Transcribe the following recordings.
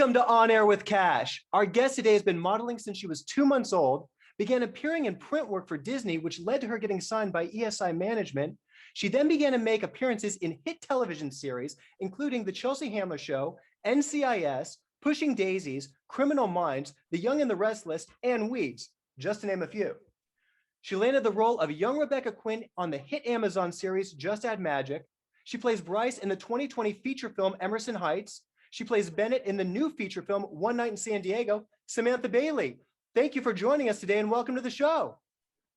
Welcome to On Air with Kash. Our guest today has been modeling since she was 2 months old, began appearing in print work for Disney, which led to her getting signed by ESI Management. She then began to make appearances in hit television series, including The Chelsea Handler Show, NCIS, Pushing Daisies, Criminal Minds, The Young and the Restless, and Weeds, just to name a few. She landed the role of young Rebecca Quinn on the hit Amazon series Just Add Magic. She plays Bryce in the 2020 feature film Emerson Heights. She plays Bennett in the new feature film One Night in San Diego. Samantha Bailey, thank you for joining us today and welcome to the show.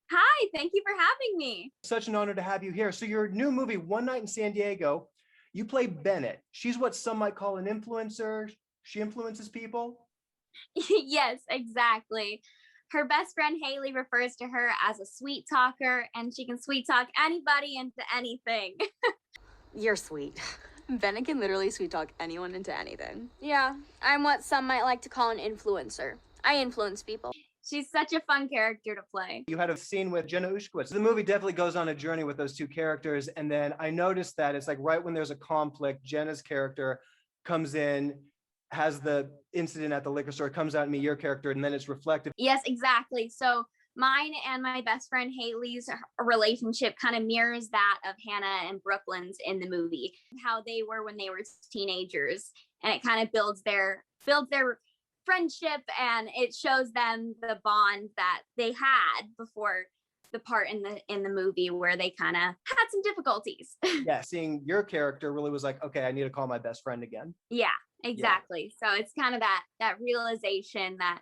Hi, thank you for having me. Such an honor to have you here. So your new movie, One Night in San Diego, you play Bennett. She's what some might call an influencer. She influences people. Yes, exactly. Her best friend Haley refers to her as a sweet talker, and she can sweet talk anybody into anything. You're sweet. Bennett can literally sweet talk anyone into anything. Yeah, I'm what some might like to call an influencer. I influence people. She's such a fun character to play. You had a scene with Jenna Ushkowitz. The movie definitely goes on a journey with those two characters. And then I noticed that it's like right when there's a conflict, Jenna's character comes in, has the incident at the liquor store, comes out and meet your character, and then it's reflective. Yes, exactly. So mine and my best friend Haley's relationship kind of mirrors that of Hannah and Brooklyn's in the movie, how they were when they were teenagers, and it kind of builds their friendship, and it shows them the bond that they had before the part in the movie where they kind of had some difficulties. Yeah, seeing your character really was like, okay, I need to call my best friend again. Yeah, exactly. Yeah. So it's kind of that realization that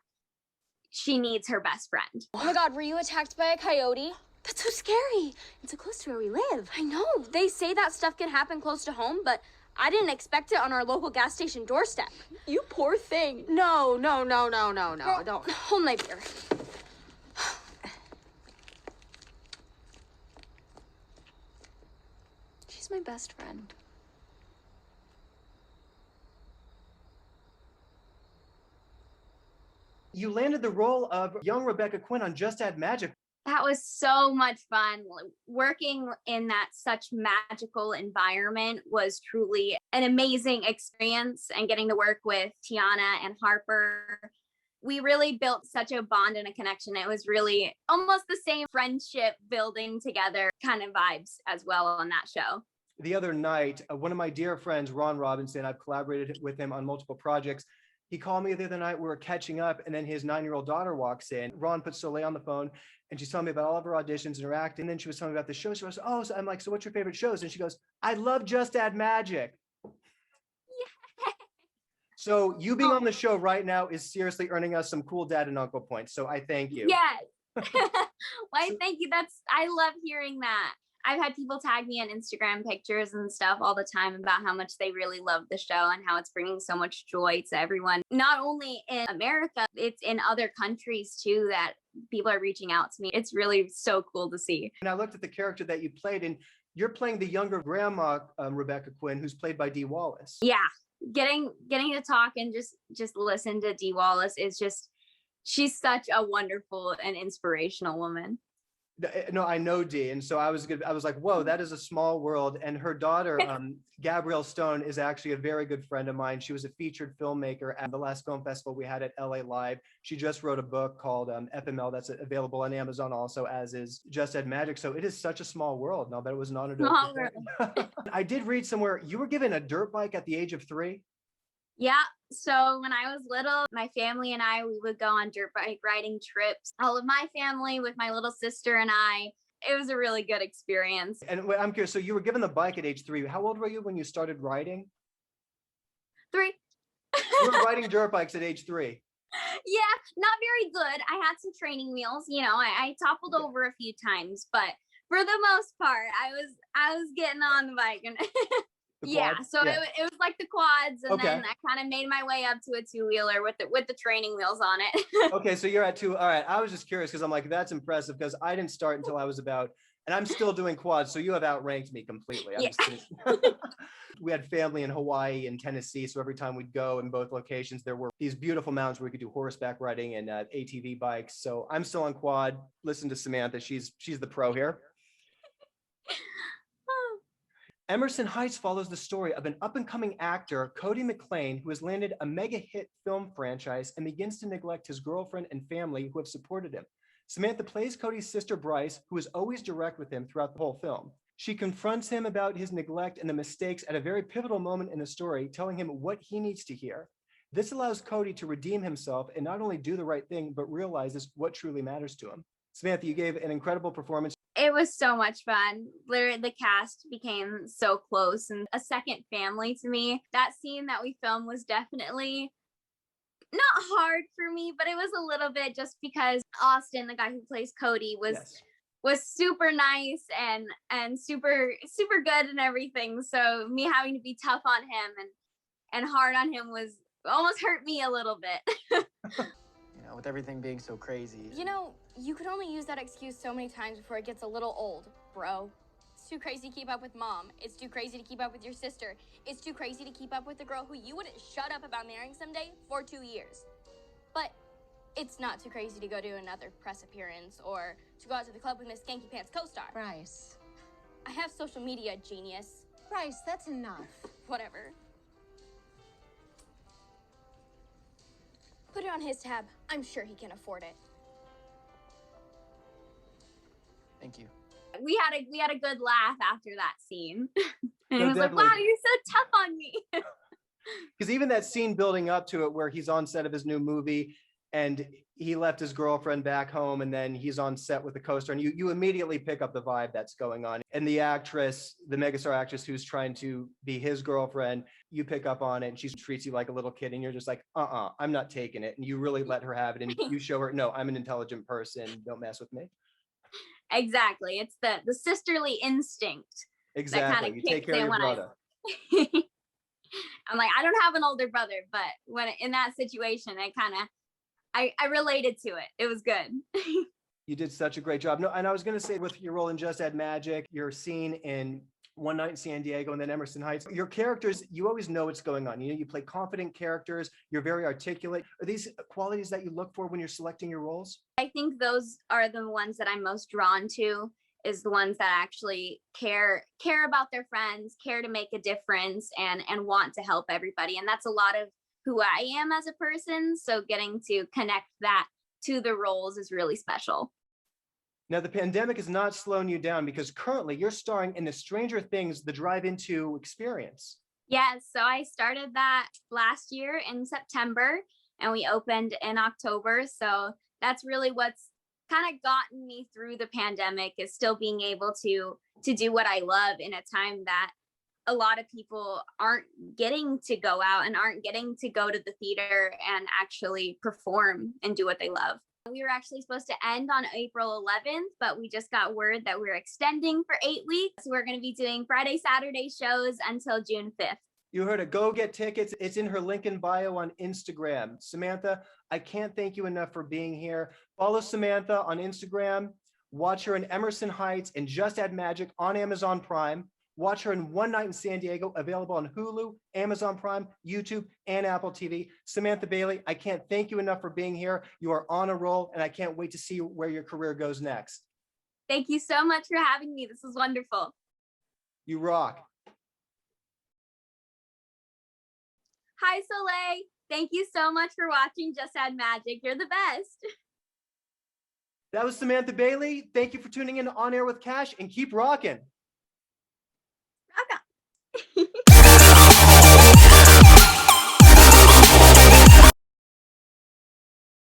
she needs her best friend. Oh my God, were you attacked by a coyote? That's so scary. It's so close to where we live. I know. They say that stuff can happen close to home, but I didn't expect it on our local gas station doorstep. You poor thing. No. Girl, Don't. Hold my beer. She's my best friend. You landed the role of young Rebecca Quinn on Just Add Magic. That was so much fun. Working in that such magical environment was truly an amazing experience, and getting to work with Tiana and Harper. We really built such a bond and a connection. It was really almost the same friendship building together kind of vibes as well on that show. The other night, one of my dear friends, Ron Robinson, I've collaborated with him on multiple projects. He called me the other night, we were catching up, and then his 9-year-old daughter walks in. Ron put Soleil on the phone, and she's telling me about all of her auditions and her acting. And then she was telling me about the show. She goes, oh, so I'm like, so what's your favorite shows? And she goes, I love Just Add Magic. Yeah. So you being on the show right now is seriously earning us some cool dad and uncle points. So I thank you. Yes. Why, thank you. I love hearing that. I've had people tag me on Instagram pictures and stuff all the time about how much they really love the show and how it's bringing so much joy to everyone. Not only in America, it's in other countries too that people are reaching out to me. It's really so cool to see. And I looked at the character that you played, and you're playing the younger grandma, Rebecca Quinn, who's played by Dee Wallace. Yeah, getting to talk and just listen to Dee Wallace is just, she's such a wonderful and inspirational woman. No, I know Dee, and so I was like, whoa, that is a small world. And her daughter, Gabrielle Stone, is actually a very good friend of mine. She was a featured filmmaker at the last film festival we had at LA Live. She just wrote a book called FML that's available on Amazon also, as is Just Add Magic. So it is such a small world. No, but it was an honor to. I did read somewhere you were given a dirt bike at the age of 3. Yeah. So when I was little, my family and I, we would go on dirt bike riding trips. All of my family with my little sister and I. It was a really good experience. And I'm curious, so you were given the bike at age 3. How old were you when you started riding? 3. You were riding dirt bikes at age 3. Yeah, not very good. I had some training wheels. You know, I toppled over a few times, but for the most part, I was getting on the bike and. Yeah, so yeah. It was like the quads, and then I kind of made my way up to a 2-wheeler with the training wheels on it. Okay, so you're at 2. All right, I was just curious because I'm like, that's impressive because I didn't start until I was about, and I'm still doing quads, so you have outranked me completely. Yeah. We had family in Hawaii and Tennessee, so every time we'd go in both locations, there were these beautiful mountains where we could do horseback riding and ATV bikes. So I'm still on quad. Listen to Samantha; she's the pro here. Emerson Heights follows the story of an up-and-coming actor, Cody McClane, who has landed a mega hit film franchise and begins to neglect his girlfriend and family who have supported him. Samantha plays Cody's sister Bryce, who is always direct with him throughout the whole film. She confronts him about his neglect and the mistakes at a very pivotal moment in the story, telling him what he needs to hear. This allows Cody to redeem himself and not only do the right thing, but realizes what truly matters to him. Samantha, you gave an incredible performance. It was so much fun. Literally, the cast became so close and a second family to me. That scene that we filmed was definitely not hard for me, but it was a little bit just because Austin, the guy who plays Cody, was super nice and super good and everything. So me having to be tough on him and hard on him was almost hurt me a little bit. You know, with everything being so crazy. You know, you could only use that excuse so many times before it gets a little old, bro. It's too crazy to keep up with mom. It's too crazy to keep up with your sister. It's too crazy to keep up with the girl who you wouldn't shut up about marrying someday for 2 years. But it's not too crazy to go to another press appearance or to go out to the club with Miss Skanky Pants co-star. Bryce. I have social media, genius. Bryce, that's enough. Whatever. Put it on his tab. I'm sure he can afford it. Thank you. We had a good laugh after that scene. And No, he was like, wow, you're so tough on me. Because even that scene building up to it where he's on set of his new movie and he left his girlfriend back home and then he's on set with the co-star and you immediately pick up the vibe that's going on. And the actress, the megastar actress who's trying to be his girlfriend, you pick up on it and she treats you like a little kid and you're just like, I'm not taking it. And you really let her have it and you show her, no, I'm an intelligent person. Don't mess with me. Exactly. It's the sisterly instinct. Exactly. You take care of your brother. I'm like, I don't have an older brother, but when in that situation, I related to it. It was good. You did such a great job. No, and I was going to say with your role in Just Add Magic, your scene in One Night in San Diego and then Emerson Heights, your characters, you always know what's going on. You know, you play confident characters. You're very articulate. Are these qualities that you look for when you're selecting your roles? I think those are the ones that I'm most drawn to, is the ones that actually care about their friends, care to make a difference and want to help everybody. And that's a lot of who I am as a person. So getting to connect that to the roles is really special. Now, the pandemic has not slowing you down because currently you're starring in the Stranger Things, the Drive-In 2 experience. Yes, so I started that last year in September and we opened in October. So that's really what's kind of gotten me through the pandemic, is still being able to do what I love in a time that a lot of people aren't getting to go out and aren't getting to go to the theater and actually perform and do what they love. We were actually supposed to end on April 11th, but we just got word that we're extending for 8 weeks. So we're going to be doing Friday, Saturday shows until June 5th. You heard it. Go get tickets. It's in her link in bio on Instagram. Samantha, I can't thank you enough for being here. Follow Samantha on Instagram. Watch her in Emerson Heights and Just Add Magic on Amazon Prime. Watch her in One Night in San Diego, available on Hulu, Amazon Prime, YouTube, and Apple TV. Samantha Bailey, I can't thank you enough for being here. You are on a roll, and I can't wait to see where your career goes next. Thank you so much for having me. This was wonderful. You rock. Hi, Soleil. Thank you so much for watching Just Add Magic. You're the best. That was Samantha Bailey. Thank you for tuning in to On Air with Kash, and keep rocking. Rock on.